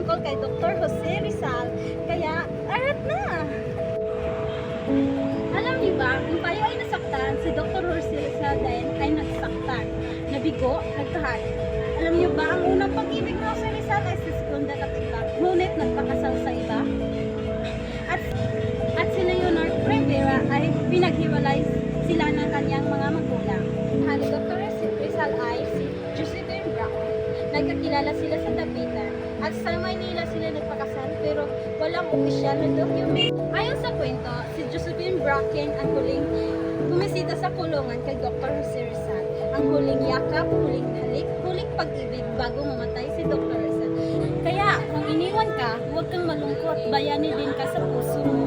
tungkol kay Dr. Jose Rizal. Kaya, arat na! Alam niyo ba, kung tayo ay nasaktan, si Dr. Jose Rizal din ay nagsaktan. Nabigo, nagkahat. Alam niyo ba, ang unang pag-ibig ng Jose Rizal ay si Segunda Catedral, ngunit nagpakasal sa iba. At si Leonard Rivera ay pinaghiwalay sila ng kanyang mga magulang. Ang Dr. Rizal ay si Josephine Bracken. Nagkakilala sila sa Dapitan at sa Maynila sila nagpakasal pero walang opisyal na document. Ayon sa kwento, si Josephine Bracken ang huling bumisita sa kulungan kay Dr. Jose Rizal. Ang huling yakap, huling halik, huling pag-ibig bago mamatay si Dr. Rizal. Kaya kung iniwan ka, huwag kang malungkot, bayani din ka sa puso mo.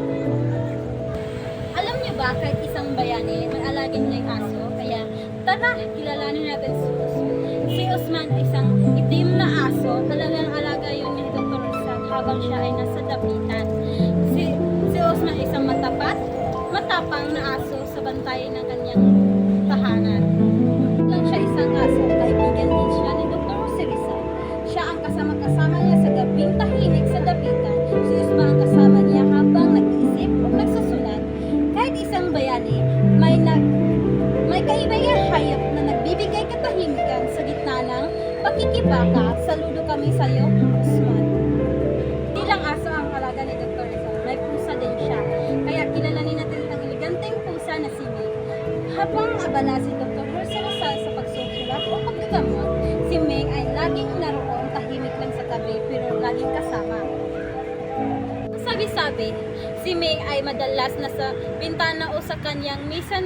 Alam niyo ba, kahit isang bayani, may alagin niyang aso, kaya tara, kilalanin natin si Usman. Si Usman ay isang itim na aso, talagang alaga yun ni Dr. Rizal habang siya ay nasa Dapitan. Si Usman ay isang matapang na aso sa bantay ng kanyang tahanan. Lang siya isang aso, kaibigan din siya ni Dr. Jose Rizal. Siya ang kasama-kasama niya sa gabing tahimik sa Dapitan. Si Usman ang kasama niya habang nag-iisip o nagsusulat. Kahit isang bayani, may kaibayang hayop na nagbibigay katahimikan sa gitna ng pakikibaka. Saludo kami sa iyo, Usman. Hindi lang aso ang alaga ni Dr. Rizal, may pusa din siya. Kaya kilalanin natin ang eleganteng pusa na si May. Habang abala si Dr. Jose Rizal sa pagsusulat o paggagamot, si May ay laging naroon, tahimik lang sa tabi pero laging kasama. Sabi-sabi, si May ay madalas nasa bintana o sa kanyang misa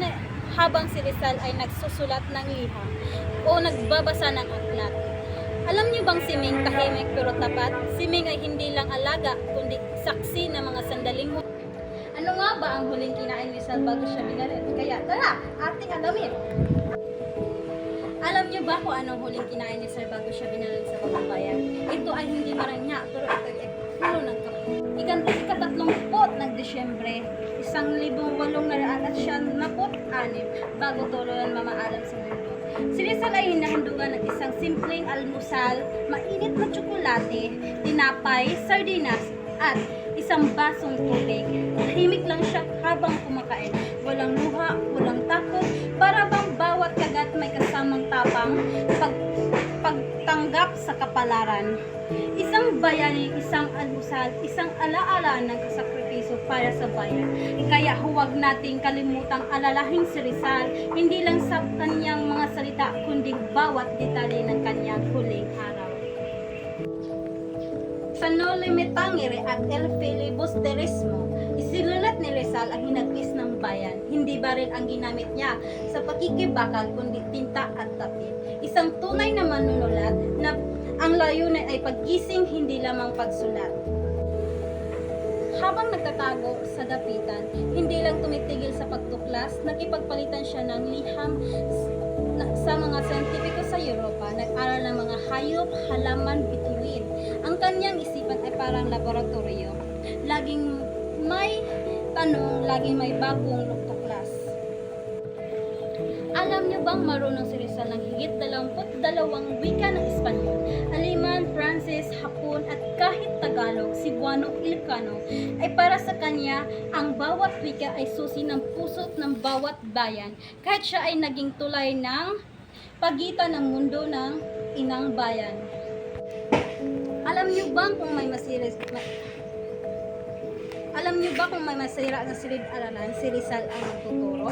habang si Rizal ay nagsusulat ng liham o nagbabasa ng aklat. Alam niyo bang si Ming tahimik pero tapat? Si Ming ay hindi lang alaga kundi saksi ng mga sandaling mo. Ano nga ba ang huling kinain ni Rizal bago siya binaril? Kaya tara, ating alamin. Alam niyo ba kung anong huling kinain ni Rizal bago siya binaril sa Bayan? Ito ay hindi maranya pero ito ay puno ng kapo. Ika-30 ng Disyembre, 1896 bago tuluyan mamaalam sa mundo. Si Rizal ay hinahandugan ng isang simpleng almusal, mainit na tsokolate, tinapay, sardinas, at isang basong tubig. Tahimik lang siya habang kumakain. Walang luha, walang takot, para bang bawat kagat may kasamang tapang pagtanggap sa kapalaran. Isang bayani, isang almusal, isang alaala ng kasakripisyo para sa bayan. Kaya huwag nating kalimutang alalahin si Rizal, hindi lang sa kanyang mga salita, kundi bawat detalye ng kanyang huling araw. Sa No Limitangere at El Filibusterismo, isinulat ni Rizal ang hinagpis ng bayan. Hindi baril ang ginamit niya sa pakikibakal, kundi tinta at tapil. Isang tunay na manunulat na ang layunin ay paggising, hindi lamang pagsulat. Habang nagtatago sa Dapitan, hindi lang tumitigil sa pagtuklas, nakipagpalitan siya ng liham sa mga siyentipiko sa Europa, nag-aral ng mga hayop, halaman, bituin. Ang kanyang isipan ay parang laboratorio. Laging may tanong, laging may bagong tuklas. Alam niyo bang marunong si Rizal ng higit 22 wika ng Espanyol, Aleman, Francis, Hapon at kahit Tagalog, Cebuano, Ilocano, ay para sa kanya ang bawat wika ay susi ng puso ng bawat bayan, kahit siya ay naging tulay ng pagitan ng mundo ng inang bayan. Alam niyo ba kung may masira na silid-aralan, si Rizal ang nagtuturo?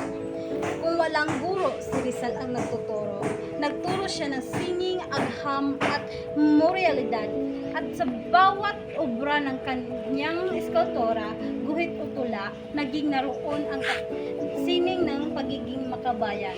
Kung walang guro, si Rizal ang nagtuturo. Nagturo siya ng sining, agham at moralidad. At sa bawat obra ng kanyang eskultura, guhit o tula, naging naroon ang sining ng pagiging makabayan.